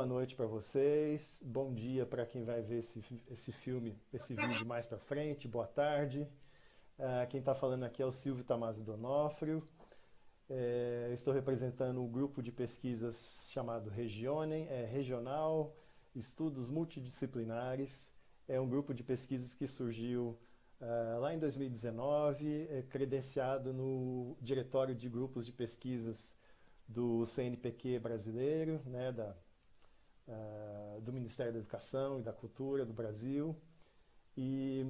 boa noite para vocês. Bom dia para quem vai ver esse filme, esse vídeo mais para frente. Boa tarde. Quem está falando aqui é o Silvio Tommaso D'Onofrio. Estou representando um grupo de pesquisas chamado Regionem, Regional Estudos Multidisciplinares. É um grupo de pesquisas que surgiu lá em 2019, credenciado no Diretório de Grupos de Pesquisas do CNPq brasileiro, né, do Ministério da Educação e da Cultura do Brasil. E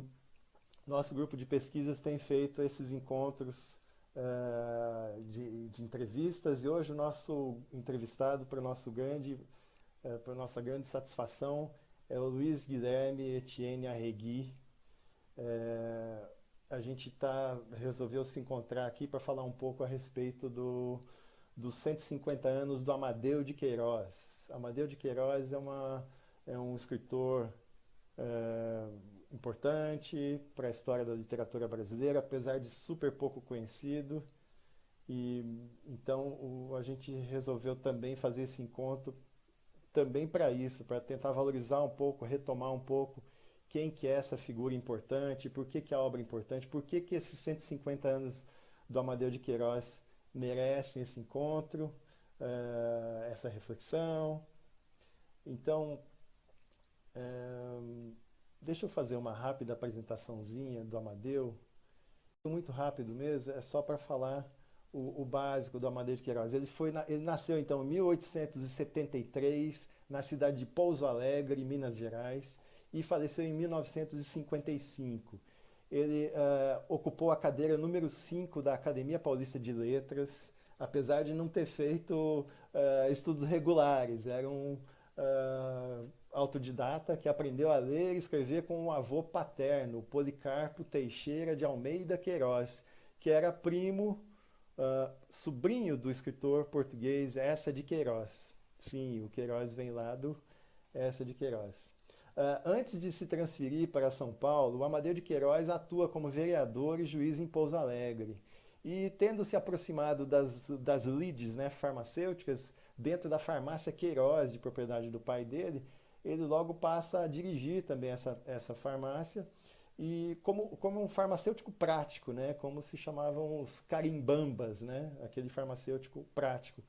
nosso grupo de pesquisas tem feito esses encontros de entrevistas, e hoje o nosso entrevistado, para nossa grande satisfação, é o Luiz Guilherme Etienne Arregui. A gente resolveu se encontrar aqui para falar um pouco a respeito dos 150 anos do Amadeu de Queiroz. Amadeu de Queiroz é um escritor importante para a história da literatura brasileira, apesar de super pouco conhecido. E então a gente resolveu também fazer esse encontro também para isso, para tentar valorizar um pouco, retomar um pouco quem que é essa figura importante, por que que a obra é importante, por que que esses 150 anos do Amadeu de Queiroz merecem esse encontro, essa reflexão. Então, deixa eu fazer uma rápida apresentaçãozinha do Amadeu, muito rápido mesmo, é só para falar o básico do Amadeu de Queiroz. Ele nasceu então em 1873, na cidade de Pouso Alegre, Minas Gerais, e faleceu em 1955. Ele ocupou a cadeira número 5 da Academia Paulista de Letras, apesar de não ter feito estudos regulares. Era um autodidata que aprendeu a ler e escrever com um avô paterno, Policarpo Teixeira de Almeida Queiroz, que era sobrinho do escritor português Eça de Queiroz. Sim, o Queiroz vem lá do Eça de Queiroz. Antes de se transferir para São Paulo, o Amadeu de Queiroz atua como vereador e juiz em Pouso Alegre. E tendo se aproximado das lides, né, farmacêuticas, dentro da farmácia Queiroz, de propriedade do pai dele, ele logo passa a dirigir também essa farmácia, e como um farmacêutico prático, né, como se chamavam os carimbambas, né, aquele farmacêutico prático.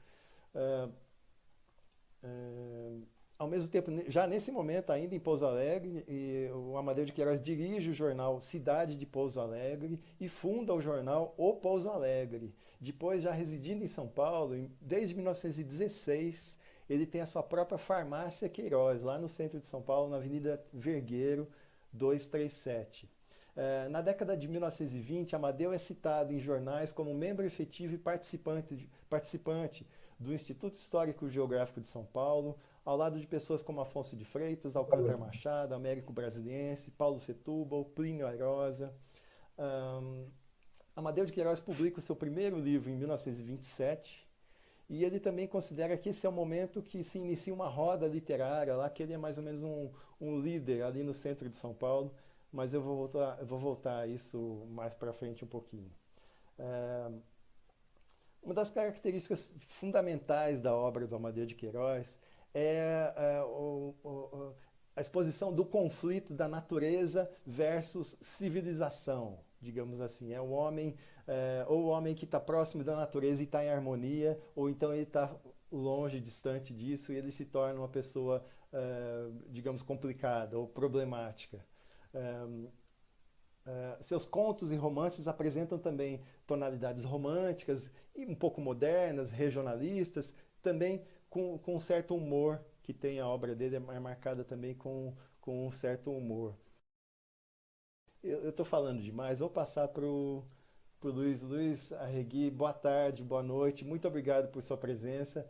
Ao mesmo tempo, já nesse momento, ainda em Pouso Alegre, o Amadeu de Queiroz dirige o jornal Cidade de Pouso Alegre e funda o jornal O Pouso Alegre. Depois, já residindo em São Paulo, desde 1916, ele tem a sua própria farmácia Queiroz, lá no centro de São Paulo, na Avenida Vergueiro 237. Na década de 1920, Amadeu é citado em jornais como membro efetivo e participante do Instituto Histórico e Geográfico de São Paulo, ao lado de pessoas como Afonso de Freitas, Alcântara Machado, Américo Brasiliense, Paulo Setúbal, Plínio Airosa. Amadeu de Queiroz publica o seu primeiro livro em 1927, e ele também considera que esse é o momento que se inicia uma roda literária lá, que ele é mais ou menos um líder ali no centro de São Paulo, mas eu vou voltar a isso mais para frente um pouquinho. Uma das características fundamentais da obra do Amadeu de Queiroz é a exposição do conflito da natureza versus civilização, digamos assim. É o homem, ou o homem que está próximo da natureza e está em harmonia, ou então ele está longe, distante disso, e ele se torna uma pessoa, digamos, complicada ou problemática. Seus contos e romances apresentam também tonalidades românticas e um pouco modernas, regionalistas, também com um certo humor, que tem a obra dele, é marcada também com um certo humor. Eu estou falando demais, vou passar para o Luiz. Luiz Arregui, boa tarde, boa noite, muito obrigado por sua presença.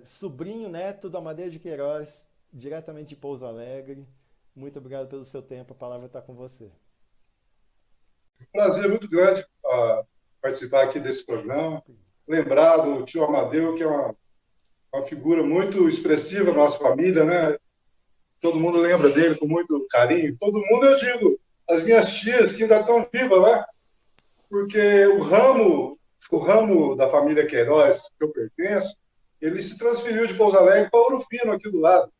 Sobrinho neto do Amadeu de Queiroz, diretamente de Pouso Alegre, muito obrigado pelo seu tempo, a palavra está com você. Prazer muito grande participar aqui desse programa. Lembrar do tio Amadeu, que é uma figura muito expressiva da nossa família, né? Todo mundo lembra dele com muito carinho. Todo mundo, eu digo, as minhas tias que ainda estão vivas, né? Porque o ramo da família Queiroz que eu pertenço ele se transferiu de Pouso Alegre para Ouro Fino, aqui do lado.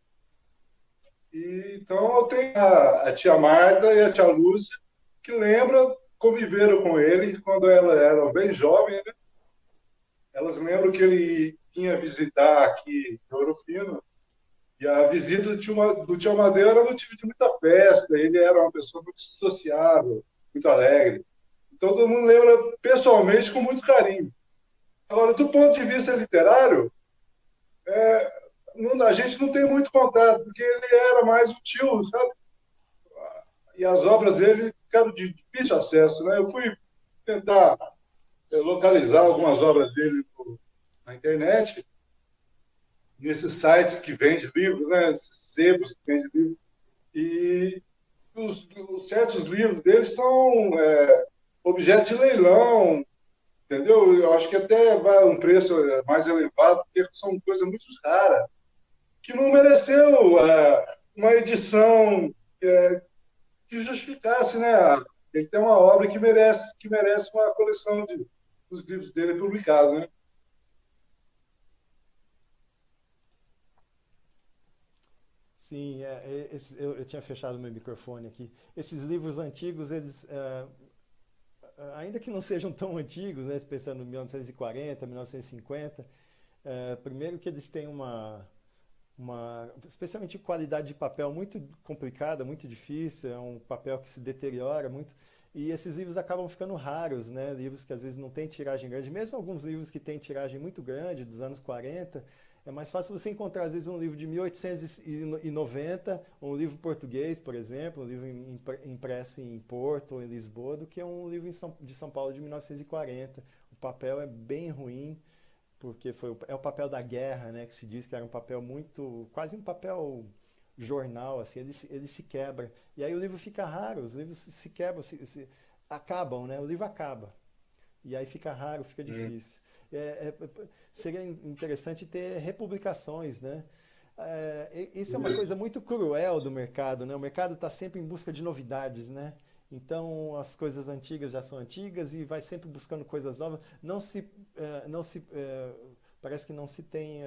E, então eu tenho a tia Marta e a tia Lúcia, que conviveram com ele quando ela era bem jovem, né? Elas lembram que ele vinha visitar aqui em Ouro Fino, e a visita do tio Amadeu era motivo de muita festa, ele era uma pessoa muito sociável, muito alegre. Então todo mundo lembra pessoalmente com muito carinho. Agora, do ponto de vista literário, a gente não tem muito contato, porque ele era mais um tio, sabe? E as obras dele ficaram de difícil acesso, né? Eu fui tentar localizar algumas obras dele na internet, nesses sites que vendem livros, né? Esses sebos que vendem livros. E os certos livros deles são objeto de leilão, entendeu? Eu acho que até vai um preço mais elevado, porque são coisas muito raras, que não mereceu uma edição que justificasse, né? Ele tem uma obra que merece uma coleção dos livros dele publicados, né? Sim, eu tinha fechado meu microfone aqui. Esses livros antigos, ainda que não sejam tão antigos, né, pensando em 1940, 1950, primeiro que eles têm especialmente qualidade de papel muito complicada, muito difícil, é um papel que se deteriora muito, e esses livros acabam ficando raros, né? Livros que às vezes não têm tiragem grande, mesmo alguns livros que têm tiragem muito grande, dos anos 40, é mais fácil você encontrar às vezes um livro de 1890, um livro português, por exemplo, um livro impresso em Porto ou em Lisboa, do que um livro de São Paulo de 1940. O papel é bem ruim, porque é o papel da guerra, né, que se diz que era um papel muito, quase um papel jornal, assim, ele se quebra. E aí o livro fica raro, os livros se quebram, acabam, né? O livro acaba. E aí fica raro, fica Hum. difícil. Seria interessante ter republicações, né? Isso é uma Isso. coisa muito cruel do mercado, né? O mercado está sempre em busca de novidades, né? Então as coisas antigas já são antigas e vai sempre buscando coisas novas. Parece que não se tem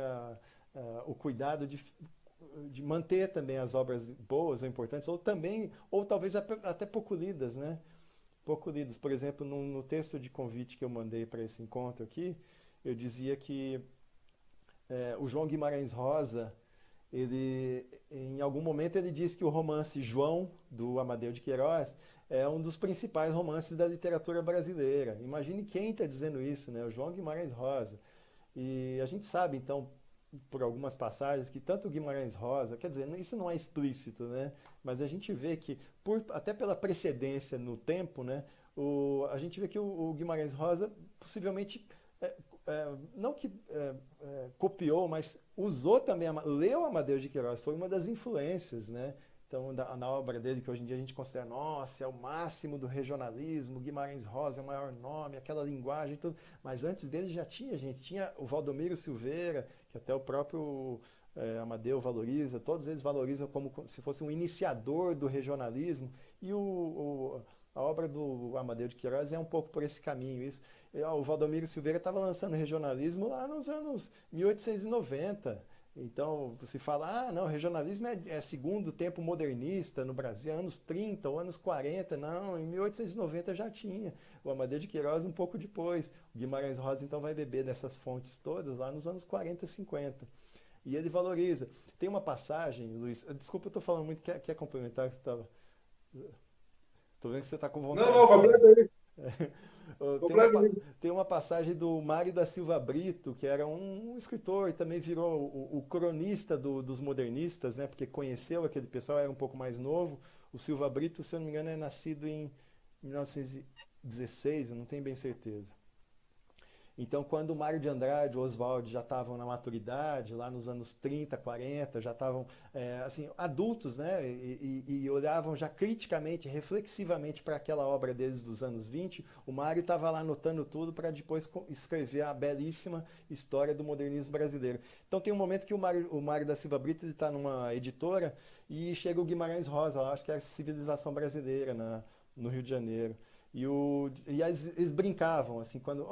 o cuidado de manter também as obras boas ou importantes, ou também, ou talvez até pouco lidas, né? Pouco lidas. Por exemplo, no texto de convite que eu mandei para esse encontro aqui, eu dizia que o João Guimarães Rosa, em algum momento ele disse que o romance João, do Amadeu de Queiroz, é um dos principais romances da literatura brasileira. Imagine quem está dizendo isso, né? O João Guimarães Rosa. E a gente sabe, então, por algumas passagens, que tanto Guimarães Rosa, quer dizer, isso não é explícito, né? Mas a gente vê que, até pela precedência no tempo, né? A gente vê que o Guimarães Rosa possivelmente, é, não que copiou, mas usou também, leu Amadeu de Queiroz, foi uma das influências, né? Então, na obra dele, que hoje em dia a gente considera, nossa, é o máximo do regionalismo, Guimarães Rosa é o maior nome, aquela linguagem, tudo. Mas antes dele já tinha, gente, tinha o Valdomiro Silveira, que até o próprio Amadeu valoriza, todos eles valorizam como se fosse um iniciador do regionalismo, e a obra do Amadeu de Queiroz é um pouco por esse caminho. O Valdomiro Silveira estava lançando regionalismo lá nos anos 1890. Então, se fala, não, regionalismo é segundo tempo modernista no Brasil, anos 30 ou anos 40. Não, em 1890 já tinha. O Amadeu de Queiroz um pouco depois. O Guimarães Rosa então vai beber dessas fontes todas lá nos anos 40, 50. E ele valoriza. Tem uma passagem, Luiz, desculpa, eu estou falando muito, quer complementar? Estou vendo que você está com Não, vontade de não, falar. completa aí. Tem uma, Completa aí. tem uma passagem do Mário da Silva Brito, que era um escritor e também virou o cronista dos modernistas, né? Porque conheceu aquele pessoal, era um pouco mais novo. O Silva Brito, se eu não me engano, é nascido em 1916, eu não tenho bem certeza. Então, quando o Mário de Andrade e o Oswald já estavam na maturidade, lá nos anos 30, 40, já estavam assim, adultos, né? E olhavam já criticamente, reflexivamente para aquela obra deles dos anos 20, o Mário estava lá anotando tudo para depois escrever a belíssima história do modernismo brasileiro. Então, tem um momento que o Mário da Silva Brito está numa editora e chega o Guimarães Rosa, lá, acho que é a Civilização Brasileira, no Rio de Janeiro. Eles brincavam, assim, quando,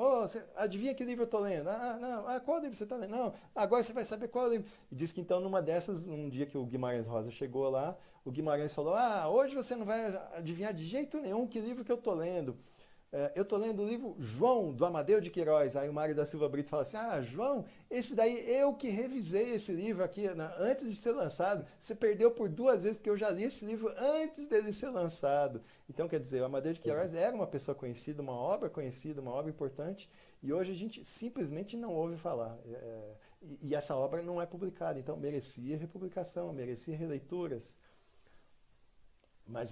adivinha que livro eu tô lendo? Ah, não, qual livro você tá lendo? Não, agora você vai saber qual livro. E diz que então, numa dessas, um dia que o Guimarães Rosa chegou lá, o Guimarães falou, hoje você não vai adivinhar de jeito nenhum que livro que eu tô lendo. Eu tô lendo o livro João, do Amadeu de Queiroz. Aí o Mário da Silva Brito fala assim, João, esse daí eu que revisei esse livro aqui antes de ser lançado. Você perdeu por 2 vezes, porque eu já li esse livro antes dele ser lançado. Então, quer dizer, o Amadeu de Queiroz era uma pessoa conhecida, uma obra importante, e hoje a gente simplesmente não ouve falar. E essa obra não é publicada, então merecia republicação, merecia releituras. Mas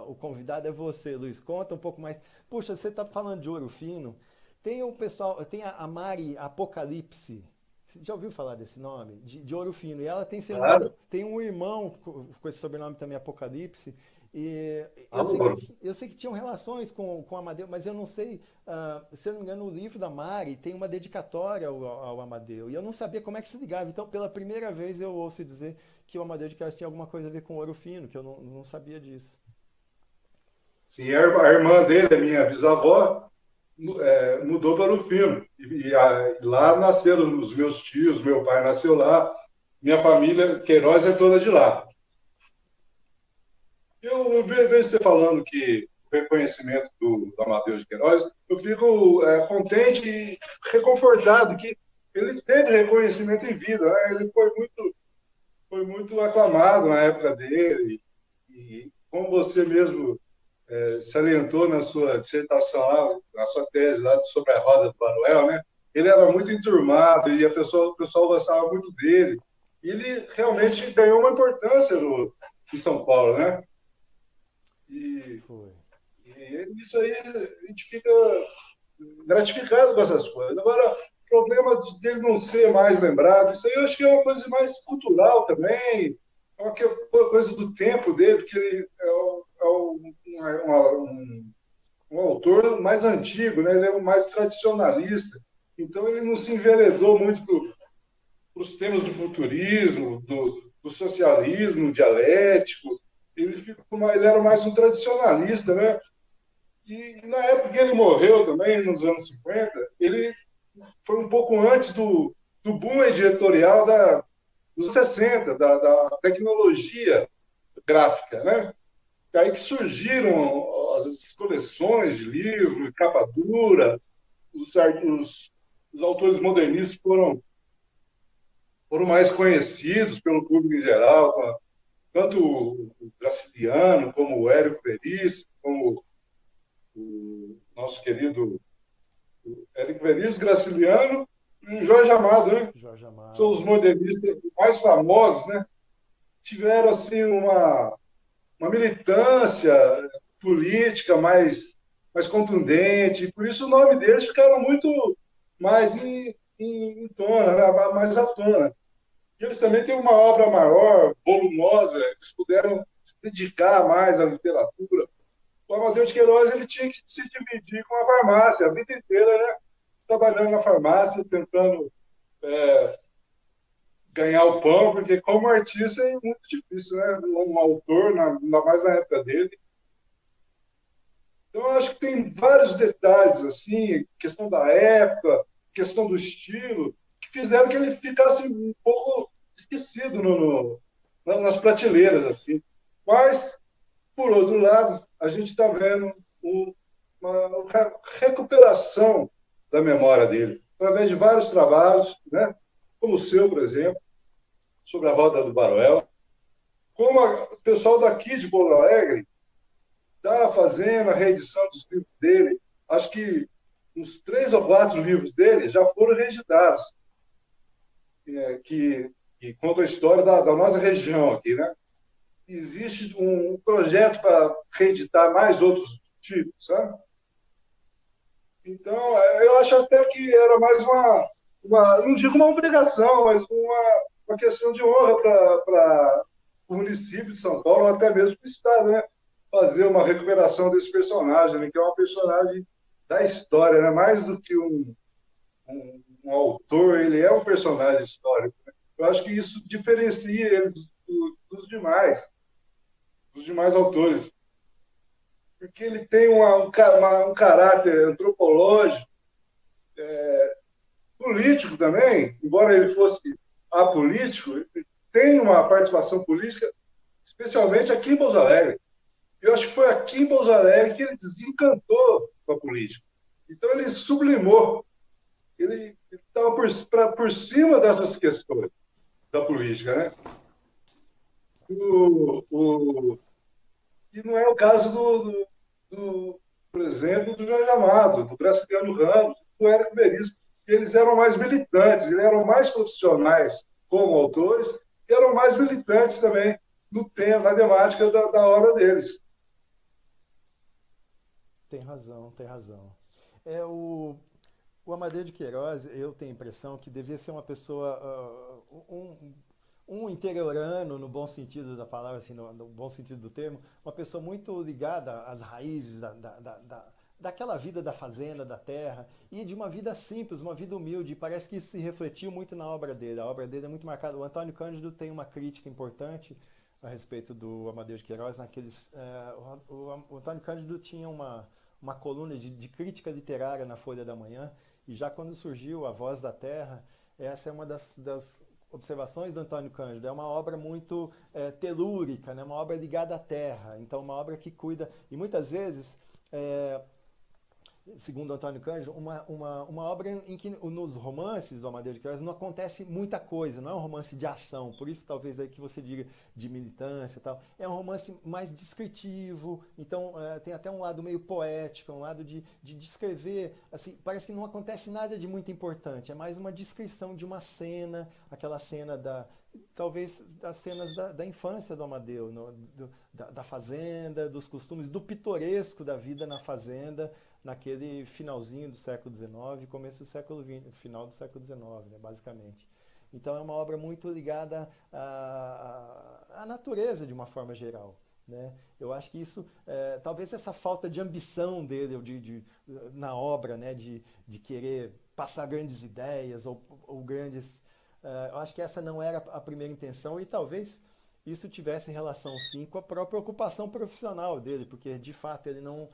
o convidado é você, Luiz. Conta um pouco mais. Puxa, você está falando de Ouro Fino. Tem o pessoal, tem a Mari Apocalipse. Você já ouviu falar desse nome? De Ouro Fino. E ela Claro. tem um irmão com esse sobrenome também, Apocalipse. E Alô. eu sei que tinham relações com o Amadeu, mas eu não sei, se eu não me engano, no livro da Mari tem uma dedicatória ao Amadeu. E eu não sabia como é que se ligava. Então, pela primeira vez, eu ouço dizer que o Amadeu de Queiroz tinha alguma coisa a ver com Ouro Fino, que eu não sabia disso. Sim, a irmã dele, a minha bisavó, mudou para o Rufino. Lá nasceram os meus tios, meu pai nasceu lá, minha família, Queiroz, é toda de lá. Eu vejo você falando que o reconhecimento do Amadeu de Queiroz, eu fico contente e reconfortado que ele teve reconhecimento em vida, né? Ele foi muito aclamado na época dele, e como você mesmo salientou na sua dissertação, lá, na sua tese lá sobre a roda do Baruel, né? Ele era muito enturmado e o pessoal gostava muito dele. E ele realmente ganhou uma importância em São Paulo, né? E, Foi. e isso aí a gente fica gratificado com essas coisas. Agora, o problema dele não ser mais lembrado, isso aí eu acho que é uma coisa mais cultural também, é uma coisa do tempo dele, que ele um autor mais antigo, né? Ele é o mais tradicionalista. Então, ele não se enveredou muito para os temas do futurismo, do socialismo dialético. Ele era mais um tradicionalista, né? E na época que ele morreu também, nos anos 50, ele foi um pouco antes do boom editorial dos 60, da tecnologia gráfica, né? Aí que surgiram as coleções de livros, capa dura, os autores modernistas foram mais conhecidos pelo público em geral, tanto o Graciliano, como o Érico Veríssimo, como o nosso querido Érico Veríssimo, Graciliano e o Jorge Amado, né? Jorge São Amado. os modernistas mais famosos, né? Tiveram assim uma militância política mais contundente, e por isso o nome deles ficava muito mais em tona, né? Mais à tona. E eles também têm uma obra maior, volumosa, eles puderam se dedicar mais à literatura. O Amadeu de Queiroz ele tinha que se dividir com a farmácia, a vida inteira, né? Trabalhando na farmácia, tentando ganhar o pão, porque como artista é muito difícil, né? Um autor, ainda mais na época dele. Então, eu acho que tem vários detalhes, assim, questão da época, questão do estilo, que fizeram que ele ficasse um pouco esquecido nas prateleiras, assim. Mas, por outro lado, a gente está vendo uma recuperação da memória dele, através de vários trabalhos, né? Como o seu, por exemplo, sobre a Roda do Baroel, como o pessoal daqui de Porto Alegre está fazendo a reedição dos livros dele. Acho que uns 3 ou 4 livros dele já foram reeditados, que contam a história da nossa região aqui, né? Existe um projeto para reeditar mais outros títulos, sabe? Então, eu acho até que era mais não digo uma obrigação, mas uma questão de honra para o município de São Paulo, ou até mesmo para o Estado, né? Fazer uma recuperação desse personagem, né? Que é uma personagem da história, né? Mais do que um autor, ele é um personagem histórico, né? Eu acho que isso diferencia ele dos demais autores. porque ele tem um caráter antropológico, político também, embora ele fosse apolítico, ele tem uma participação política, especialmente aqui em Pouso Alegre. Eu acho que foi aqui em Pouso Alegre que ele desencantou com a política. Então ele sublimou, ele estava por cima dessas questões da política, né? E não é o caso por exemplo, do Jorge Amado, do Graciliano Ramos, do Érico Veríssimo. Eles eram mais militantes, eles eram mais profissionais como autores, e eram mais militantes também no tema, na temática da obra deles. Tem razão, tem razão. É o Amadeu de Queiroz, eu tenho a impressão que devia ser uma pessoa, um interiorano no bom sentido da palavra, assim, no bom sentido do termo, uma pessoa muito ligada às raízes daquela vida da fazenda, da terra, e de uma vida simples, uma vida humilde. E parece que isso se refletiu muito na obra dele. A obra dele é muito marcada. O Antônio Cândido tem uma crítica importante a respeito do Amadeu de Queiroz. O Antônio Cândido tinha uma coluna de crítica literária na Folha da Manhã, e já quando surgiu A Voz da Terra, essa é uma das observações do Antônio Cândido. É uma obra muito telúrica, né? Uma obra ligada à terra, então uma obra que cuida, e muitas vezes, é, segundo Antônio Cândido, uma obra em que nos romances do Amadeu de Queiroz não acontece muita coisa, não é um romance de ação, por isso talvez aí que você diga de militância e tal, é um romance mais descritivo, então tem até um lado meio poético, um lado de descrever, assim, parece que não acontece nada de muito importante, é mais uma descrição de uma cena, aquela cena talvez das cenas da infância do Amadeu, da fazenda, dos costumes, do pitoresco da vida na fazenda, naquele finalzinho do século XIX, começo do século XX, final do século XIX, né, basicamente. Então é uma obra muito ligada à natureza de uma forma geral. Né? Eu acho que isso, talvez essa falta de ambição dele na obra, né, de querer passar grandes ideias ou grandes. Eu acho que essa não era a primeira intenção e talvez isso tivesse relação sim com a própria ocupação profissional dele, porque de fato ele não.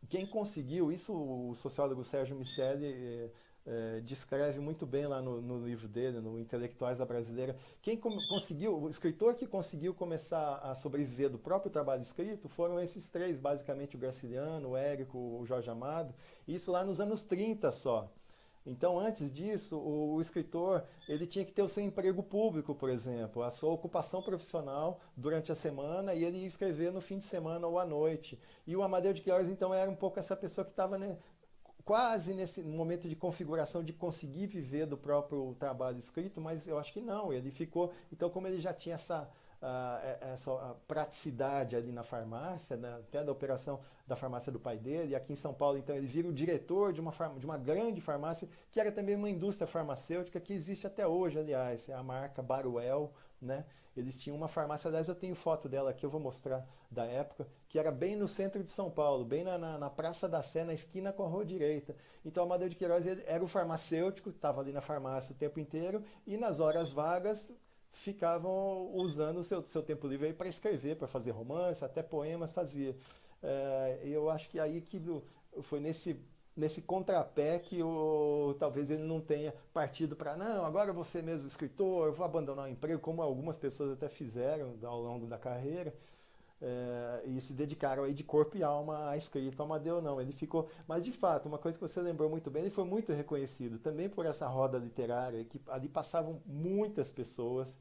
Quem conseguiu, isso o sociólogo Sérgio Miceli descreve muito bem lá no livro dele, no Intelectuais da Brasileira. Quem conseguiu, o escritor que conseguiu começar a sobreviver do próprio trabalho escrito foram esses três, basicamente o Graciliano, o Érico, o Jorge Amado, isso lá nos anos 30 só. Então, antes disso, o escritor ele tinha que ter o seu emprego público, por exemplo, a sua ocupação profissional durante a semana e ele ia escrever no fim de semana ou à noite. E o Amadeu de Queiroz, então, era um pouco essa pessoa que estava, né, quase nesse momento de configuração de conseguir viver do próprio trabalho escrito, mas eu acho que não, ele ficou. Então, como ele já tinha essa praticidade ali na farmácia, né, até da operação da farmácia do pai dele, e aqui em São Paulo, então, ele vira o diretor de uma grande farmácia, que era também uma indústria farmacêutica que existe até hoje, aliás, é a marca Baruel, né? Eles tinham uma farmácia, aliás, eu tenho foto dela aqui, eu vou mostrar da época, que era bem no centro de São Paulo, bem na Praça da Sé, na esquina com a Rua Direita. Então, o Amadeu de Queiroz era o farmacêutico, estava ali na farmácia o tempo inteiro, e nas horas vagas ficavam usando o seu tempo livre para escrever, para fazer romance, até poemas fazia. Eu acho que aí que foi nesse contrapé que talvez ele não tenha partido para, não, agora eu vou ser mesmo escritor, eu vou abandonar o emprego, como algumas pessoas até fizeram ao longo da carreira, e se dedicaram aí de corpo e alma à escrita. O Amadeu não, ele ficou. Mas de fato, uma coisa que você lembrou muito bem, ele foi muito reconhecido também por essa roda literária, que ali passavam muitas pessoas.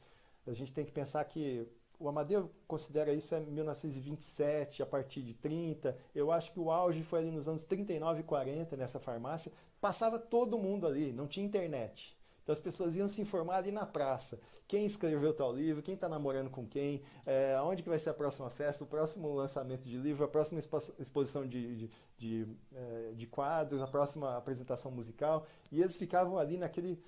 A gente tem que pensar que o Amadeu considera isso em 1927, a partir de 30. Eu acho que o auge foi ali nos anos 39 e 40 nessa farmácia. Passava todo mundo ali, não tinha internet. Então as pessoas iam se informar ali na praça. Quem escreveu tal livro, quem está namorando com quem, onde que vai ser a próxima festa, o próximo lançamento de livro, a próxima exposição de quadros, a próxima apresentação musical. E eles ficavam ali naquele.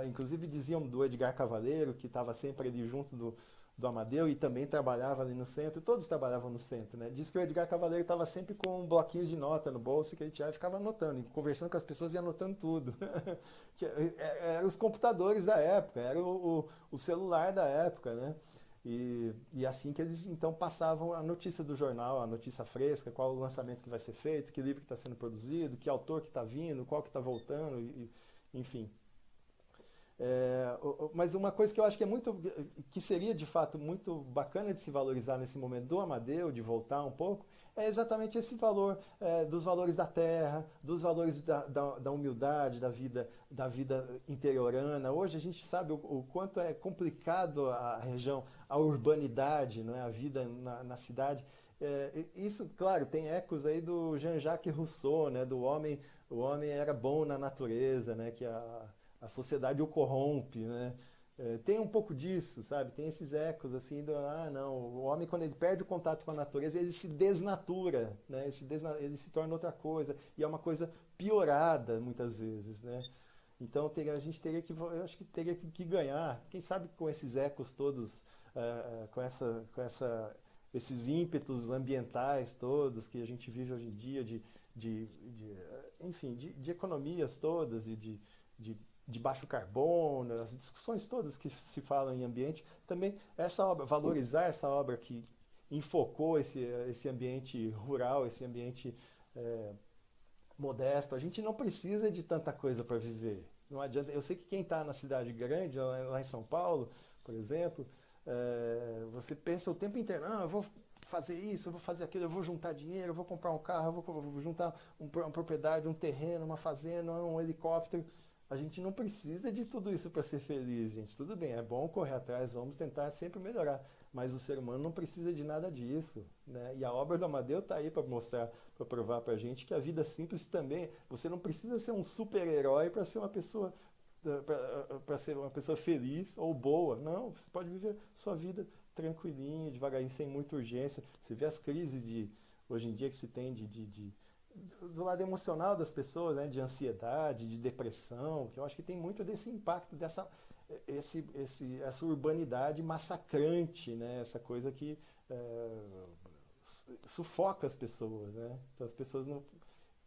Inclusive diziam do Edgar Cavaleiro, que estava sempre ali junto do Amadeu e também trabalhava ali no centro, todos trabalhavam no centro, né? Diz que o Edgar Cavaleiro estava sempre com bloquinhos de nota no bolso que ele tirava e ficava anotando, conversando com as pessoas e anotando tudo. Eram os computadores da época, era o celular da época, né? E assim que eles então passavam a notícia do jornal, a notícia fresca, qual o lançamento que vai ser feito, que livro que está sendo produzido, que autor que está vindo, qual que está voltando, enfim. Mas uma coisa que eu acho que é muito, que seria de fato muito bacana de se valorizar nesse momento do Amadeu, de voltar um pouco, é exatamente esse valor dos valores da terra, dos valores da humildade, da vida interiorana. Hoje a gente sabe o quanto é complicado a região, a urbanidade, né, a vida na cidade. Isso, claro, tem ecos aí do Jean-Jacques Rousseau, né, o homem era bom na natureza, né, que a sociedade o corrompe, né? Tem um pouco disso, sabe? Tem esses ecos assim não, o homem quando ele perde o contato com a natureza, ele se desnatura, né? Ele se torna outra coisa, e é uma coisa piorada muitas vezes, né? Então a gente teria que, eu acho que teria que ganhar, quem sabe com esses ecos todos, esses ímpetos ambientais todos que a gente vive hoje em dia, enfim, de economias todas e de baixo carbono, as discussões todas que se falam em ambiente, também essa obra, valorizar essa obra que enfocou esse ambiente rural, esse ambiente modesto. A gente não precisa de tanta coisa para viver. Não adianta. Eu sei que quem está na cidade grande, lá em São Paulo, por exemplo, você pensa o tempo inteiro, não, eu vou fazer isso, eu vou fazer aquilo, eu vou juntar dinheiro, eu vou comprar um carro, eu vou juntar uma propriedade, um terreno, uma fazenda, um helicóptero. A gente não precisa de tudo isso para ser feliz, gente. Tudo bem, é bom correr atrás, vamos tentar sempre melhorar. Mas o ser humano não precisa de nada disso, né? E a obra do Amadeu está aí para mostrar, para provar para a gente que a vida simples também. Você não precisa ser um super-herói para ser uma pessoa, para ser uma pessoa feliz ou boa. Não, você pode viver sua vida tranquilinho, devagarinho, sem muita urgência. Você vê as crises hoje em dia que se tem do lado emocional das pessoas, né, de ansiedade, de depressão, que eu acho que tem muito desse impacto, essa urbanidade massacrante, né, essa coisa que sufoca as pessoas, né? Então as pessoas não,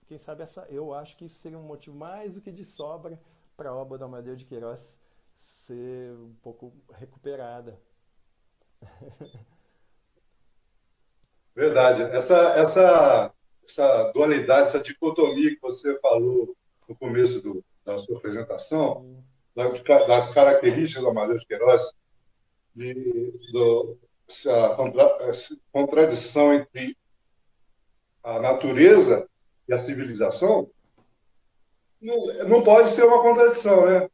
quem sabe eu acho que isso seria um motivo mais do que de sobra para a obra do Amadeu de Queiroz ser um pouco recuperada. Verdade. Essa dualidade, essa dicotomia que você falou no começo da sua apresentação, Sim, das características do Amadeu de Queiroz, essa contradição entre a natureza e a civilização, não pode ser uma contradição, né?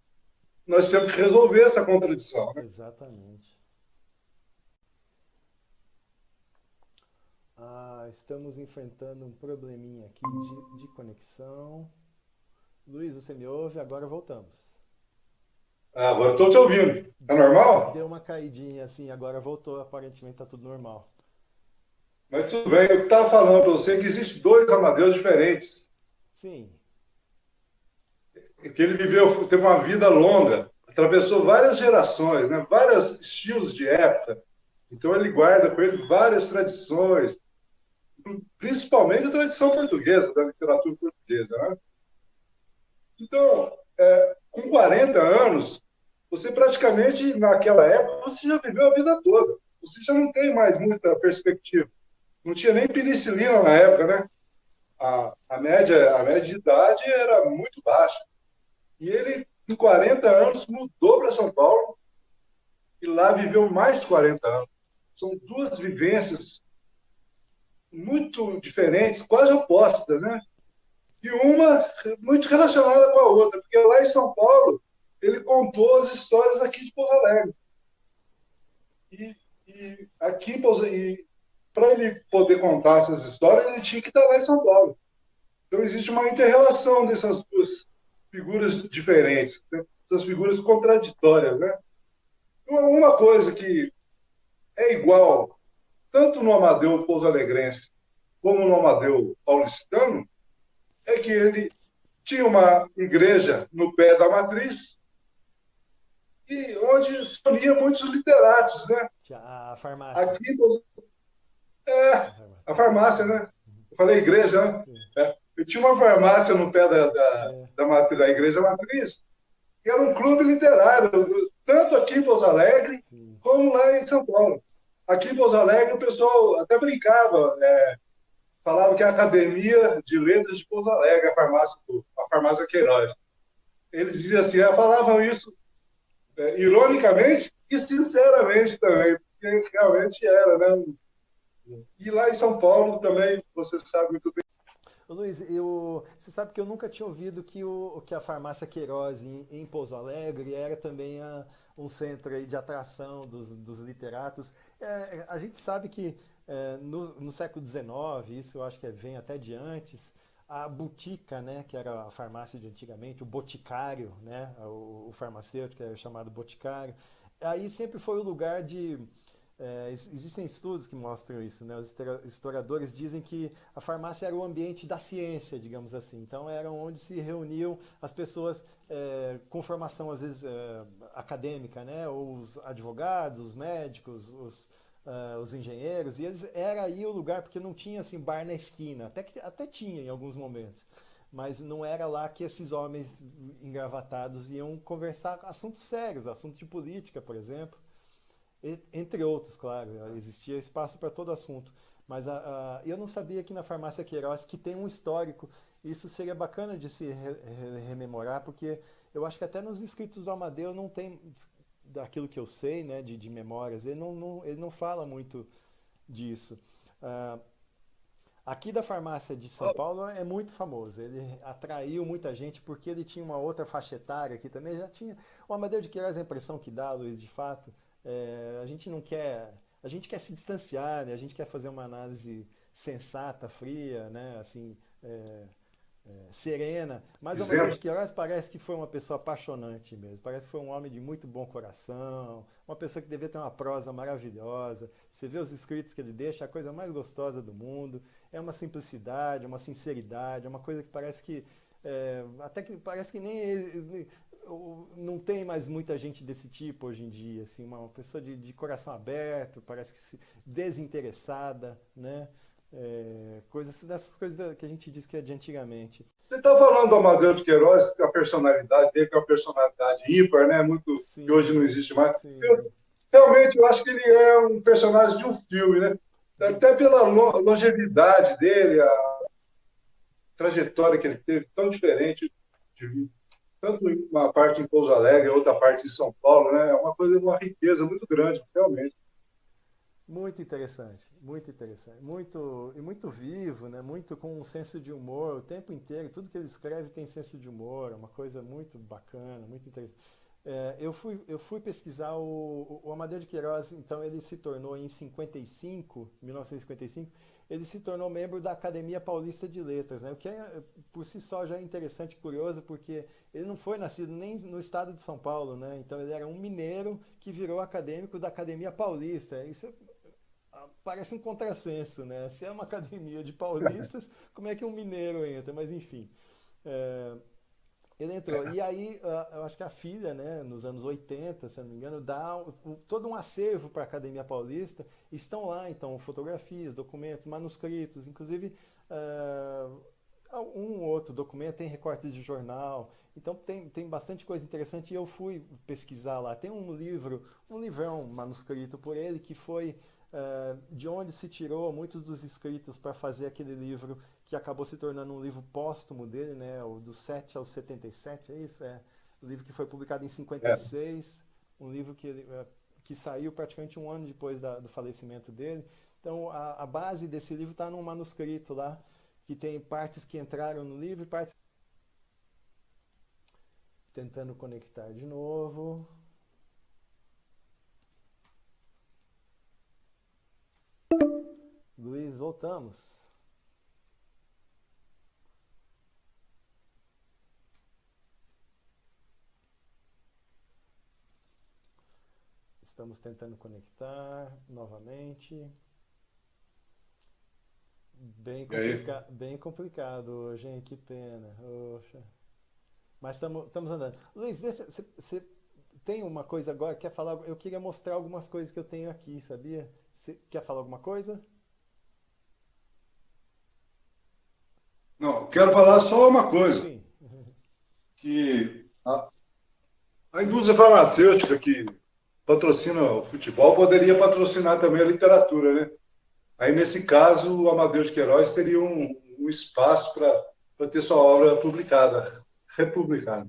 Nós temos que resolver essa contradição, né? exatamente. Estamos enfrentando um probleminha aqui de conexão. Luiz, você me ouve? Agora voltamos. Agora estou te ouvindo. É Deu normal? uma caidinha assim, agora voltou. Aparentemente está tudo normal. Mas tudo bem. Eu estava falando para você que existem dois Amadeus diferentes. Sim, Que ele teve uma vida longa, atravessou várias gerações, né? Vários estilos de época. Então ele guarda com ele várias tradições, principalmente a tradição portuguesa, da literatura portuguesa, né? Então, com 40 anos, você praticamente, naquela época, você já viveu a vida toda. Você já não tem mais muita perspectiva. Não tinha nem penicilina na época, né? A média de idade era muito baixa. E ele, com 40 anos, mudou para São Paulo e lá viveu mais 40 anos. São duas vivências muito diferentes, quase opostas, né? E uma muito relacionada com a outra, porque lá em São Paulo ele contou as histórias aqui de Porto Alegre. E aqui, para ele poder contar essas histórias, ele tinha que estar lá em São Paulo. Então existe uma inter-relação dessas duas figuras diferentes, né? Essas figuras contraditórias, né? Uma coisa que é igual tanto no Amadeu porto-alegrense como no Amadeu paulistano é que ele tinha uma igreja no pé da matriz e onde se unia muitos literatos, né? a farmácia. Aqui é A farmácia. a farmácia, né? Eu falei igreja, né? Sim. Eu tinha uma farmácia no pé É, da igreja matriz, que era um clube literário, tanto aqui em Pouso Alegre, sim. como lá em São Paulo. Aqui em Pouso Alegre, o pessoal até brincava, falava que é a Academia de Letras de Pouso Alegre, a farmácia Queiroz. Eles diziam assim, falavam isso ironicamente e sinceramente também, porque realmente era, né? E lá em São Paulo também, você sabe muito bem. Ô, Luiz, você sabe que eu nunca tinha ouvido que a farmácia Queiroz em Pouso Alegre era também um centro aí de atração dos literatos. A gente sabe que no século XIX, isso eu acho que vem até de antes, a botica, né, que era a farmácia de antigamente, o boticário, né, o farmacêutico era chamado boticário, aí sempre foi o lugar de existem estudos que mostram isso, né? Os historiadores dizem que a farmácia era o ambiente da ciência, digamos assim. Então, era onde se reuniam as pessoas com formação, às vezes, acadêmica, né? Ou os advogados, os médicos, os engenheiros. E era aí o lugar, porque não tinha assim, bar na esquina. Até tinha em alguns momentos. Mas não era lá que esses homens engravatados iam conversar assuntos sérios, assuntos de política, por exemplo. Entre outros, claro, existia espaço para todo assunto. Mas eu não sabia que na farmácia Queiroz, que tem um histórico, isso seria bacana de se rememorar, porque eu acho que até nos escritos do Amadeu não tem, daquilo que eu sei, né, de memórias, ele não fala muito disso. Ah, aqui da farmácia de São Paulo é muito famoso. Ele atraiu muita gente porque ele tinha uma outra faixa etária aqui também. Já tinha. O Amadeu de Queiroz, a impressão que dá, Luiz, de fato, a gente não quer. A gente quer se distanciar, né? A gente quer fazer uma análise sensata, fria, né? Assim, serena. Mas o Amadeu de Exemplo, Queiroz parece que foi uma pessoa apaixonante mesmo. Parece que foi um homem de muito bom coração, uma pessoa que devia ter uma prosa maravilhosa. Você vê os escritos que ele deixa, a coisa mais gostosa do mundo. É uma simplicidade, uma sinceridade, é uma coisa que parece que até que parece que nem não tem mais muita gente desse tipo hoje em dia, assim, uma pessoa de coração aberto, parece que desinteressada, né? Dessas coisas que a gente diz que é de antigamente. você está falando do Amadeu de Queiroz, a personalidade dele, que é uma personalidade ímpar, né? Muito, que hoje Sim, não existe mais. sim. Realmente, eu acho que ele é um personagem de um filme, né? Até pela longevidade dele, a trajetória que ele teve, tão diferente de vida. Tanto uma parte em Pouso Alegre, outra parte em São Paulo, né? É uma coisa, uma riqueza muito grande, realmente. Muito interessante, e muito vivo, né? Muito com um senso de humor o tempo inteiro. Tudo que ele escreve tem senso de humor, é uma coisa muito bacana, muito interessante. Eu fui pesquisar o Amadeu de Queiroz, então ele se tornou em 55, 1955, ele se tornou membro da Academia Paulista de Letras, né? O que por si só já é interessante e curioso, porque ele não foi nascido nem no estado de São Paulo, né? Então ele era um mineiro que virou acadêmico da Academia Paulista. Isso parece um contrassenso, né? Se é uma academia de paulistas, como é que um mineiro entra? Mas enfim. É, ele entrou. E aí, eu acho que a filha, né, nos anos 80, se não me engano, dá todo um acervo para a Academia Paulista. Estão lá, então, fotografias, documentos, manuscritos, inclusive um outro documento, tem recortes de jornal. Então, tem bastante coisa interessante. E eu fui pesquisar lá. Tem um livrão manuscrito por ele, que foi de onde se tirou muitos dos escritos para fazer aquele livro que acabou se tornando um livro póstumo dele, né? O do 7 ao 77, é isso? É. O livro que foi publicado em É. 56, um livro que saiu praticamente um ano depois do falecimento dele. Então, a base desse livro está num manuscrito lá, que tem partes que entraram no livro e partes. Tentando conectar de novo. Luiz, voltamos. Estamos tentando conectar novamente. E aí? Bem complicado hoje, hein? Que pena. Oxa. Mas estamos andando. Luiz, você tem uma coisa agora? Quer falar? Eu queria mostrar algumas coisas que eu tenho aqui, sabia? Você quer falar alguma coisa? Não, quero falar só uma coisa, Sim. que a indústria farmacêutica, que patrocina o futebol, poderia patrocinar também a literatura, né? Aí, nesse caso, o Amadeu de Queiroz teria um espaço para ter sua obra publicada, republicada.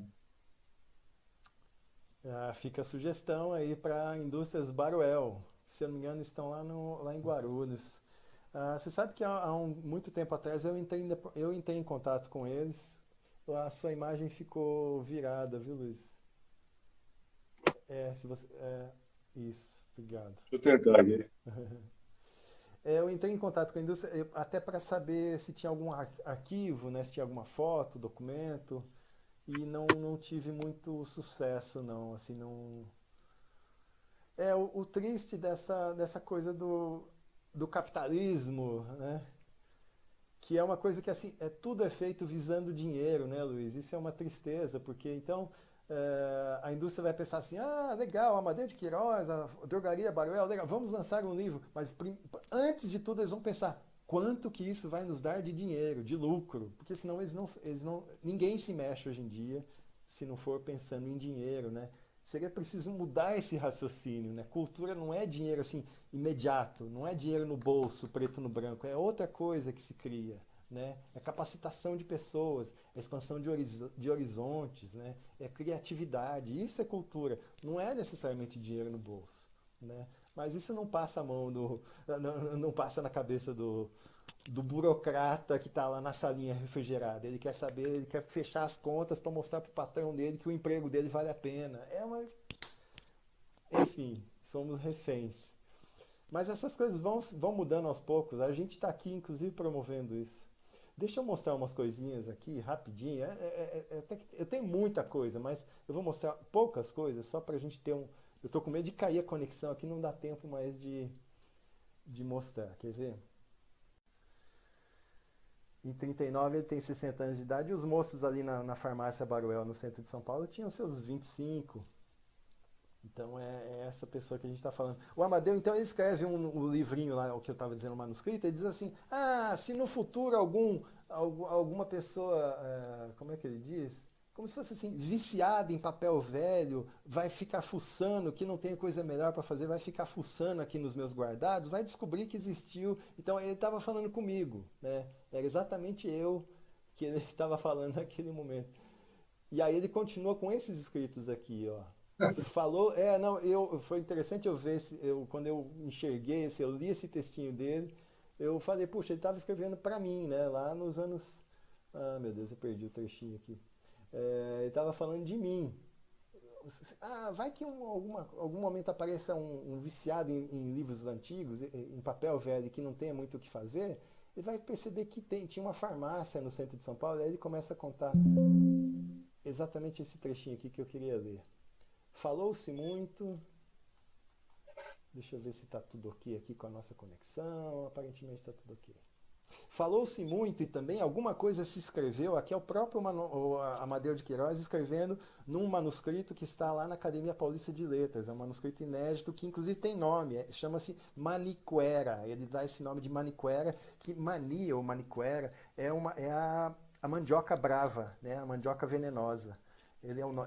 Fica a sugestão aí para Indústrias Baruel. Se eu não me engano, estão lá, lá em Guarulhos. Você sabe que muito tempo atrás eu entrei em contato com eles. A sua imagem ficou virada, viu, Luiz? Se você, isso, obrigado. Deixa eu tentar aqui. Eu entrei em contato com a indústria até para saber se tinha algum arquivo, né, se tinha alguma foto, documento, e não tive muito sucesso, não. Assim, não. O triste dessa coisa do capitalismo, né? Que é uma coisa que assim, tudo é feito visando dinheiro, né, Luiz? Isso é uma tristeza, porque então a indústria vai pensar assim, legal, Amadeu de Queiroz, a drogaria Baruel, legal, vamos lançar um livro. Mas antes de tudo eles vão pensar, quanto que isso vai nos dar de dinheiro, de lucro? Porque senão ninguém se mexe hoje em dia se não for pensando em dinheiro, né? Seria preciso mudar esse raciocínio, né? Cultura não é dinheiro assim imediato, não é dinheiro no bolso, preto no branco, é outra coisa que se cria, né? É capacitação de pessoas, é expansão de horizontes, né? É criatividade, isso é cultura, não é necessariamente dinheiro no bolso, né? Mas isso não passa a mão não passa na cabeça do burocrata que está lá na salinha refrigerada. Ele quer saber, ele quer fechar as contas para mostrar para o patrão dele que o emprego dele vale a pena. Enfim, somos reféns. Mas essas coisas vão mudando aos poucos. A gente está aqui, inclusive, promovendo isso. Deixa eu mostrar umas coisinhas aqui, rapidinho. Eu tenho muita coisa, mas eu vou mostrar poucas coisas, só para a gente ter um... Eu estou com medo de cair a conexão aqui, não dá tempo mais de mostrar. Quer ver? Em 39 ele tem 60 anos de idade e os moços ali na farmácia Baruel, no centro de São Paulo, tinham seus 25. Então é essa pessoa que a gente está falando. O Amadeu, então, ele escreve um livrinho lá, o que eu estava dizendo, um manuscrito, ele diz assim, se no futuro alguma pessoa, como é que ele diz? Como se fosse assim, viciada em papel velho, vai ficar fuçando, que não tem coisa melhor para fazer, vai ficar fuçando aqui nos meus guardados, vai descobrir que existiu. Então ele estava falando comigo, né? Era exatamente eu que ele estava falando naquele momento. E aí ele continua com esses escritos aqui, ó. Falou, não, foi interessante eu ver, quando eu enxerguei, eu li esse textinho dele, eu falei, puxa, ele estava escrevendo para mim, né, lá nos anos, meu Deus, eu perdi o trechinho aqui, ele estava falando de mim. Vai que algum momento apareça um viciado em livros antigos, em papel velho, que não tenha muito o que fazer, ele vai perceber que tinha uma farmácia no centro de São Paulo, e aí ele começa a contar exatamente esse trechinho aqui que eu queria ler. Falou-se muito. Deixa eu ver se está tudo ok aqui com a nossa conexão. Aparentemente está tudo ok. Falou-se muito e também alguma coisa se escreveu. Aqui é o próprio Amadeu de Queiroz escrevendo num manuscrito que está lá na Academia Paulista de Letras. É um manuscrito inédito que inclusive tem nome. Chama-se Maniquera. Ele dá esse nome de Maniquera, que mania ou maniquera é a mandioca brava, né? A mandioca venenosa.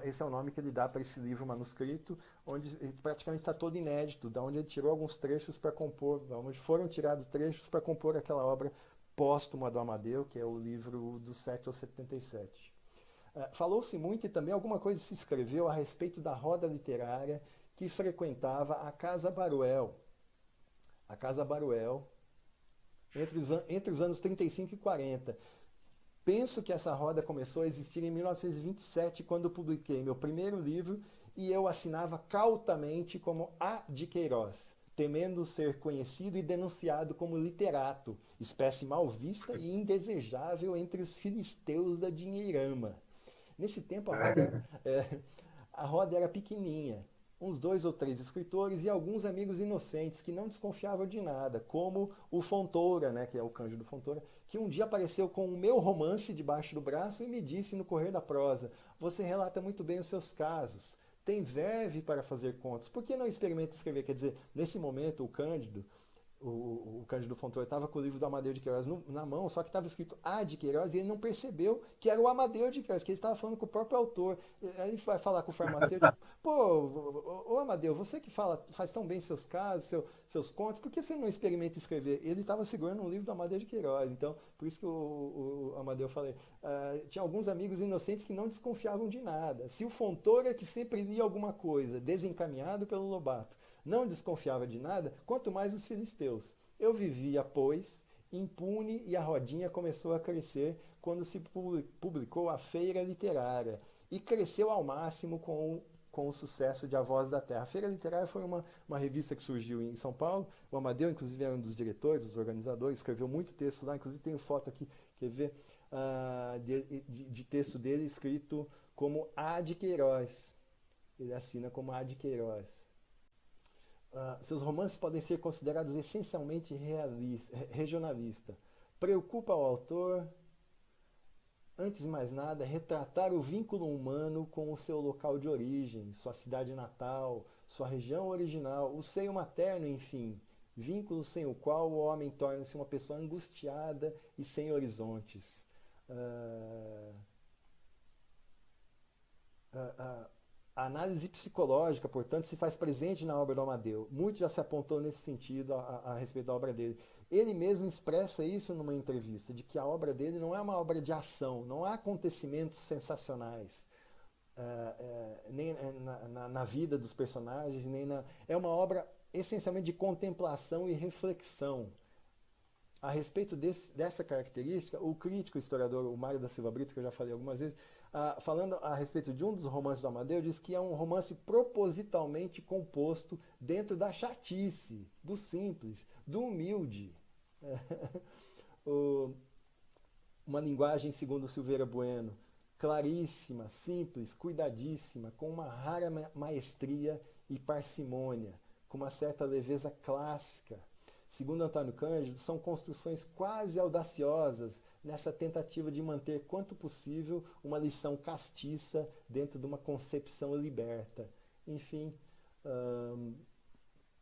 Esse é o nome que ele dá para esse livro manuscrito, onde praticamente está todo inédito, da onde ele tirou alguns trechos para compor, da onde foram tirados trechos para compor aquela obra póstuma do Amadeu, que é o livro do 7 ao 77. Falou-se muito e também alguma coisa se escreveu a respeito da roda literária que frequentava a Casa Baruel. A Casa Baruel, entre os anos 35 e 40. Penso que essa roda começou a existir em 1927, quando publiquei meu primeiro livro e eu assinava cautamente como A. de Queiroz, temendo ser conhecido e denunciado como literato, espécie mal vista e indesejável entre os filisteus da dinheirama. Nesse tempo a roda era pequenininha, uns 2 ou 3 escritores e alguns amigos inocentes que não desconfiavam de nada, como o Fontoura, né, que é o Cândido Fontoura, que um dia apareceu com o meu romance debaixo do braço e me disse no correr da prosa: você relata muito bem os seus casos, tem verve para fazer contos, por que não experimenta escrever? Quer dizer, nesse momento o Cândido o Cândido Fontoura estava com o livro do Amadeu de Queiroz na mão, só que estava escrito A de Queiroz e ele não percebeu que era o Amadeu de Queiroz, que ele estava falando com o próprio autor. Aí ele vai falar com o farmacêutico, pô, ô Amadeu, você que faz tão bem seus casos, seus contos, por que você não experimenta escrever? Ele estava segurando um livro do Amadeu de Queiroz, então, por isso que o Amadeu falei, tinha alguns amigos inocentes que não desconfiavam de nada. Se o Fontoura, que sempre lia alguma coisa, desencaminhado pelo Lobato, não desconfiava de nada, quanto mais os filisteus. Eu vivia, pois, impune e a rodinha começou a crescer quando se publicou a Feira Literária e cresceu ao máximo com o sucesso de A Voz da Terra. A Feira Literária foi uma revista que surgiu em São Paulo. O Amadeu, inclusive, era um dos diretores, dos organizadores, escreveu muito texto lá. Inclusive, tem foto aqui, quer ver, de texto dele escrito como A de Queiroz. Ele assina como A de Queiroz. Seus romances podem ser considerados essencialmente regionalistas. Preocupa o autor, antes de mais nada, retratar o vínculo humano com o seu local de origem, sua cidade natal, sua região original, o seio materno, enfim, vínculo sem o qual o homem torna-se uma pessoa angustiada e sem horizontes. A análise psicológica, portanto, se faz presente na obra do Amadeu. Muito já se apontou nesse sentido a respeito da obra dele. Ele mesmo expressa isso numa entrevista, de que a obra dele não é uma obra de ação, não há acontecimentos sensacionais nem na vida dos personagens, é uma obra essencialmente de contemplação e reflexão. A respeito dessa característica, o crítico historiador, o Mário da Silva Brito, que eu já falei algumas vezes, falando a respeito de um dos romances do Amadeu, diz que é um romance propositalmente composto dentro da chatice, do simples, do humilde. Uma linguagem, segundo Silveira Bueno, claríssima, simples, cuidadíssima, com uma rara maestria e parcimônia, com uma certa leveza clássica. Segundo Antônio Cândido, são construções quase audaciosas nessa tentativa de manter quanto possível uma lição castiça dentro de uma concepção liberta. Enfim,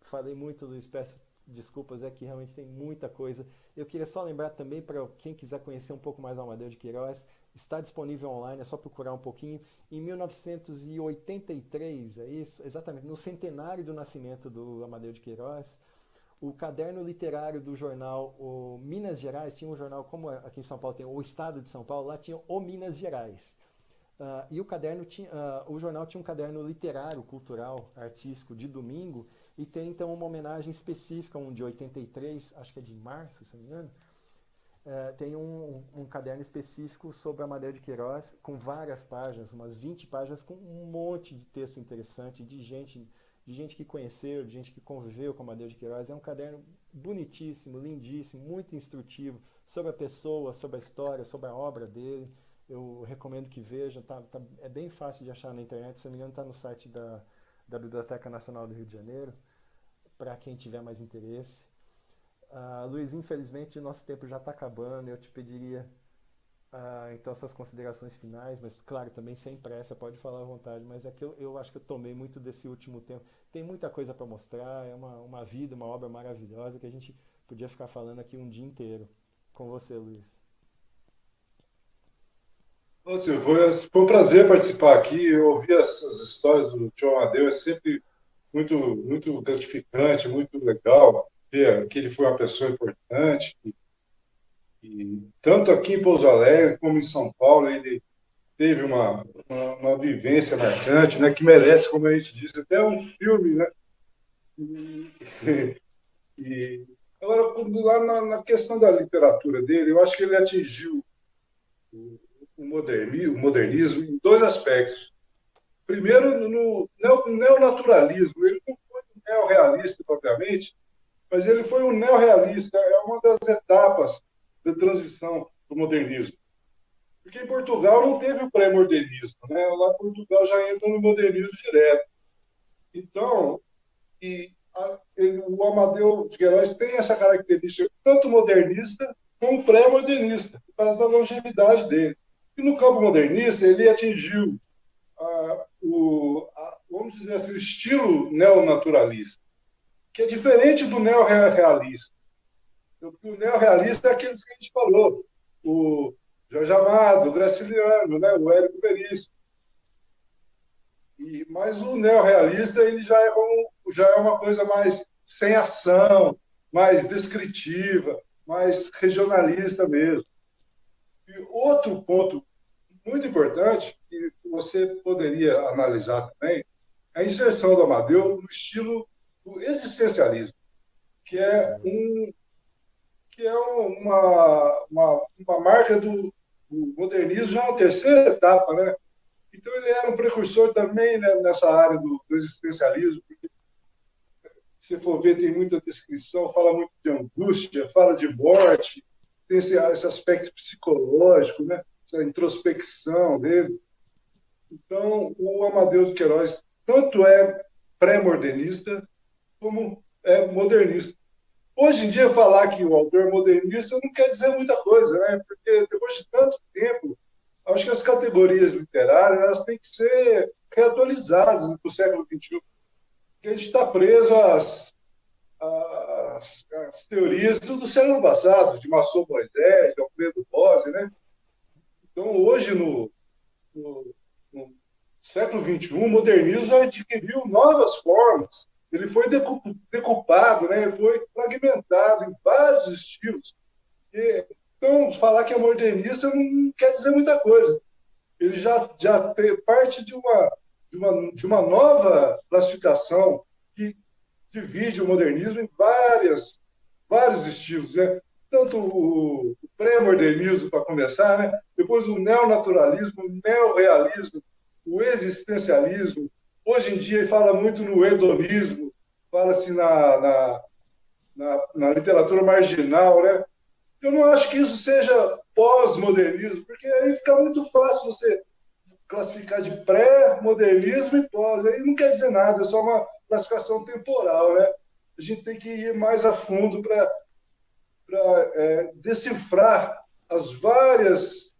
falei muito, Luiz, peço desculpas, é que realmente tem muita coisa. Eu queria só lembrar também, para quem quiser conhecer um pouco mais do Amadeu de Queiroz, está disponível online, é só procurar um pouquinho. Em 1983, é isso? Exatamente, no centenário do nascimento do Amadeu de Queiroz, o caderno literário do jornal Minas Gerais, tinha um jornal, como aqui em São Paulo tem o Estado de São Paulo, lá tinha o Minas Gerais. E o jornal tinha um caderno literário, cultural, artístico, de domingo, e tem então uma homenagem específica, um de 83, acho que é de março, se não me engano, tem um caderno específico sobre Amadeu de Queiroz, com várias páginas, umas 20 páginas, com um monte de texto interessante, de gente que conheceu, de gente que conviveu com Amadeu de Queiroz. É um caderno bonitíssimo, lindíssimo, muito instrutivo sobre a pessoa, sobre a história, sobre a obra dele. Eu recomendo que vejam, é bem fácil de achar na internet, se não me engano está no site da Biblioteca Nacional do Rio de Janeiro, para quem tiver mais interesse. Luiz, infelizmente o nosso tempo já está acabando, eu te pediria então essas considerações finais, mas claro, também sem pressa, pode falar à vontade, mas é que eu acho que eu tomei muito desse último tempo. Tem muita coisa para mostrar, é uma vida, uma obra maravilhosa que a gente podia ficar falando aqui um dia inteiro. Com você, Luiz. Foi um prazer participar aqui, ouvir essas histórias do Tio Amadeu, é sempre muito, muito gratificante, muito legal ver que ele foi uma pessoa importante, e tanto aqui em Pouso Alegre como em São Paulo, ele teve uma vivência marcante, né, que merece, como a gente disse, até um filme, né? E, e agora, lá na questão da literatura dele, eu acho que ele atingiu o modernismo em dois aspectos. Primeiro, no neonaturalismo, ele não foi um neorrealista propriamente, mas ele foi um neorrealista, é uma das etapas da transição do modernismo. Porque em Portugal não teve o pré-modernismo, né? Lá em Portugal já entra no modernismo direto. Então, o Amadeu de Queiroz tem essa característica tanto modernista como pré-modernista, por causa da longevidade dele. E no campo modernista, ele atingiu vamos dizer assim, o estilo neonaturalista. que é diferente do neorrealista. O neorrealista é aqueles que a gente falou, o Jorge Amado, o Graciliano, né, o Érico Veríssimo. Mas o neorrealista ele já é uma coisa mais sem ação, mais descritiva, mais regionalista mesmo. E outro ponto muito importante, que você poderia analisar também, é a inserção do Amadeu no estilo do existencialismo, que é, um, que é uma marca do modernismo já na terceira etapa, né? Então ele era um precursor também, né, nessa área do existencialismo, porque se for ver, tem muita descrição, fala muito de angústia, fala de morte, tem esse aspecto psicológico, né? Essa introspecção dele. Então, o Amadeu de Queiroz tanto é pré-modernista como é modernista. Hoje em dia, falar que o autor é modernista não quer dizer muita coisa, né? Porque depois de tanto tempo, acho que as categorias literárias elas têm que ser reatualizadas para o século XXI. Porque a gente está preso às teorias do século passado, de Massot Moisés, de Alfredo Bose, né? Então, hoje, no século XXI, o modernismo adquiriu novas formas. Ele foi decupado, né? Ele foi fragmentado em vários estilos. Então, falar que é modernista não quer dizer muita coisa. Ele já tem parte de uma nova classificação que divide o modernismo em vários estilos, né? Tanto o pré-modernismo, para começar, né? Depois o neonaturalismo, o neorrealismo, o existencialismo. Hoje em dia ele fala muito no hedonismo, fala-se na literatura marginal, né? Eu não acho que isso seja pós-modernismo, porque aí fica muito fácil você classificar de pré-modernismo e pós. Aí não quer dizer nada, é só uma classificação temporal, né? A gente tem que ir mais a fundo para decifrar os vários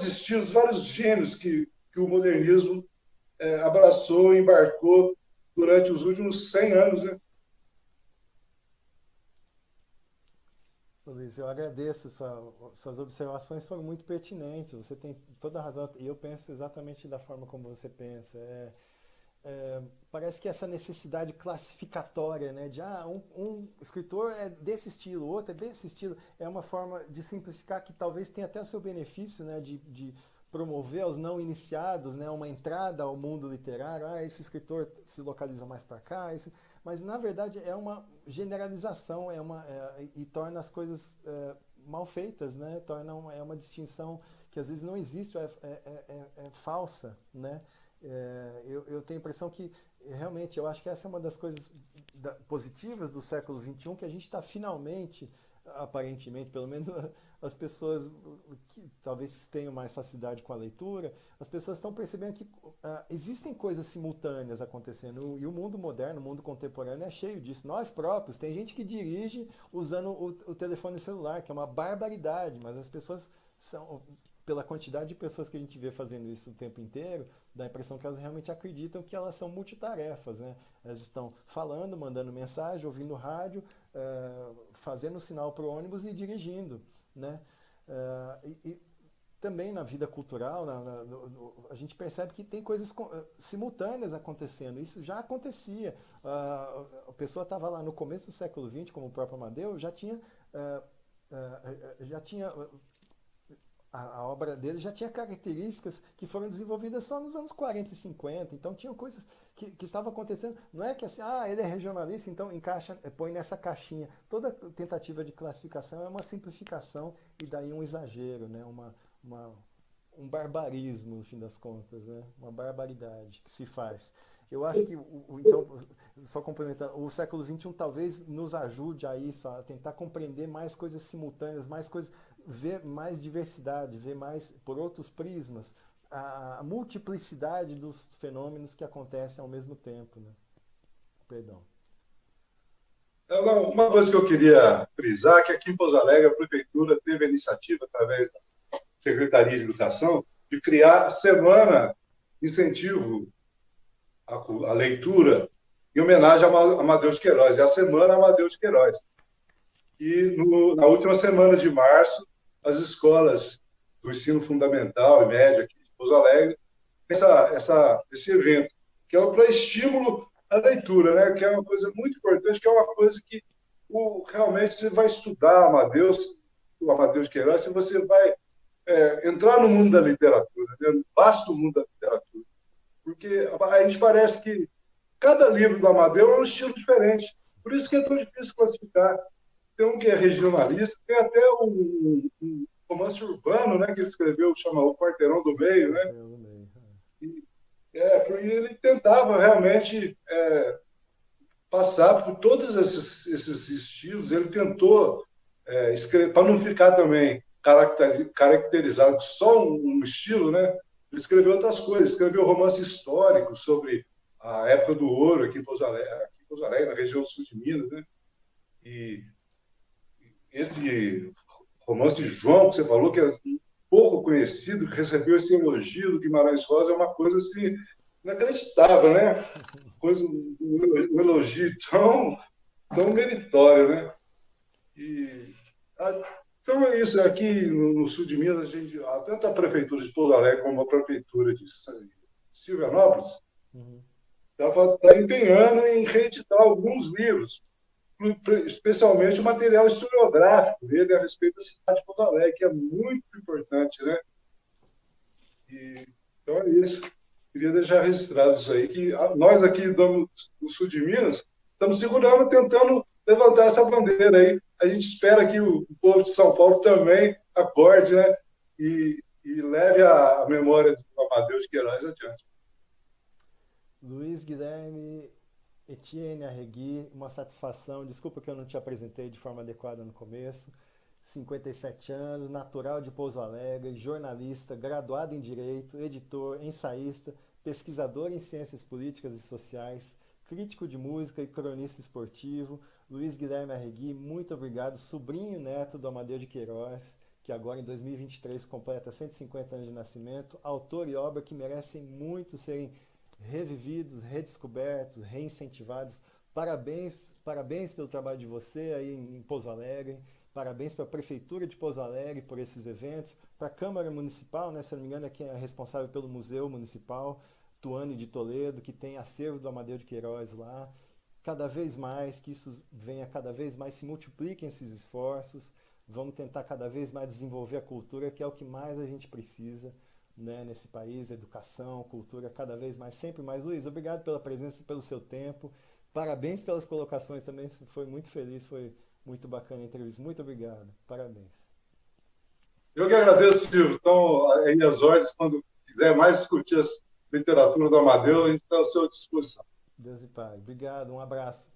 estilos, vários gêneros que o modernismo abraçou, embarcou durante os últimos 100 anos, né? Luiz, eu agradeço. Suas observações foram muito pertinentes. Você tem toda a razão. E eu penso exatamente da forma como você pensa. Parece que essa necessidade classificatória, né, de um escritor é desse estilo, outro é desse estilo, é uma forma de simplificar que talvez tenha até o seu benefício, né, de promover aos não iniciados, né, uma entrada ao mundo literário. Esse escritor se localiza mais para cá, mas na verdade é uma generalização, e torna as coisas mal feitas, né, é uma distinção que às vezes não existe, é falsa, né. Eu tenho a impressão que realmente eu acho que essa é uma das coisas positivas do século XXI, que a gente está finalmente, aparentemente, pelo menos as pessoas que talvez tenham mais facilidade com a leitura, as pessoas estão percebendo que existem coisas simultâneas acontecendo, e o mundo moderno, o mundo contemporâneo é cheio disso. Nós próprios, tem gente que dirige usando o telefone celular, que é uma barbaridade, mas as pessoas são, pela quantidade de pessoas que a gente vê fazendo isso o tempo inteiro, dá a impressão que elas realmente acreditam que elas são multitarefas, né? Elas estão falando, mandando mensagem, ouvindo rádio, fazendo sinal para o ônibus e dirigindo, né? E também na vida cultural, a gente percebe que tem coisas simultâneas acontecendo. Isso já acontecia. A pessoa estava lá no começo do século XX, como o próprio Amadeu, já tinha a obra dele já tinha características que foram desenvolvidas só nos anos 40 e 50. Então tinham coisas que estavam acontecendo. Não é que assim, ele é regionalista, então põe nessa caixinha. Toda tentativa de classificação é uma simplificação e daí um exagero, né? Um barbarismo, no fim das contas, né? Uma barbaridade que se faz. Eu acho que, então, só complementando, o século XXI talvez nos ajude a isso, a tentar compreender mais coisas simultâneas, mais coisas, ver mais diversidade, ver mais por outros prismas, a multiplicidade dos fenômenos que acontecem ao mesmo tempo, né? Perdão. Uma coisa que eu queria frisar é que aqui em Pouso Alegre a prefeitura teve a iniciativa, através da Secretaria de Educação, de criar a semana de incentivo à leitura em homenagem a Amadeu de Queiroz. É a Semana Amadeu de Queiroz. E na última semana de março, as escolas do ensino fundamental e médio aqui de Pouso Alegre têm esse evento, que é para estímulo à leitura, né? Que é uma coisa muito importante, que é uma coisa que realmente você vai estudar o Amadeu de Queiroz, você vai entrar no mundo da literatura, né? No vasto mundo da literatura. Porque a gente parece que cada livro do Amadeu é um estilo diferente. Por isso que é tão difícil classificar. Tem um que é regionalista, tem até um romance urbano, né, que ele escreveu, chama O Quarteirão do Meio, né? E ele tentava realmente passar por todos esses estilos. Ele tentou escrever, para não ficar também caracterizado só um estilo, né? Ele escreveu outras coisas, escreveu romance histórico sobre a época do ouro aqui em Pouso Alegre, na região sul de Minas, né? E esse romance João, que você falou, que é pouco conhecido, que recebeu esse elogio do Guimarães Rosa, é uma coisa assim, inacreditável, né? Um elogio tão meritório, né? Então é isso. Aqui no sul de Minas, tanto a prefeitura de Pouso Alegre como a prefeitura de Silvianópolis está empenhando em reeditar alguns livros, especialmente o material historiográfico dele a respeito da cidade de Pouso Alegre, que é muito importante, né? Então é isso. Queria deixar registrado isso aí, que nós aqui do sul de Minas estamos segurando, tentando levantar essa bandeira aí. A gente espera que o povo de São Paulo também acorde, né? E leve a memória do Amadeu de Queiroz adiante. Luiz Guilherme Etienne Arregui, uma satisfação. Desculpa que eu não te apresentei de forma adequada no começo. 57 anos, natural de Pouso Alegre, jornalista, graduado em Direito, editor, ensaísta, pesquisador em Ciências Políticas e Sociais, crítico de música e cronista esportivo. Luiz Guilherme Arregui, muito obrigado. Sobrinho e neto do Amadeu de Queiroz, que agora em 2023 completa 150 anos de nascimento. Autor e obra que merecem muito serem revividos, redescobertos, reincentivados. Parabéns pelo trabalho de você aí em Pouso Alegre. Parabéns para a Prefeitura de Pouso Alegre por esses eventos, para a Câmara Municipal, né, se não me engano, é quem é responsável pelo Museu Municipal, Tuane de Toledo, que tem acervo do Amadeu de Queiroz lá. Cada vez mais, que isso venha cada vez mais, se multipliquem esses esforços. Vamos tentar cada vez mais desenvolver a cultura, que é o que mais a gente precisa, né, nesse país, educação, cultura, cada vez mais, sempre mais. Luiz, obrigado pela presença e pelo seu tempo. Parabéns pelas colocações também, foi muito feliz, foi muito bacana a entrevista. Muito obrigado. Parabéns. Eu que agradeço, Silvio. Então, aí as ordens, quando quiser mais discutir a literatura do Amadeu, a gente está à sua disposição. Deus e Pai. Obrigado, um abraço.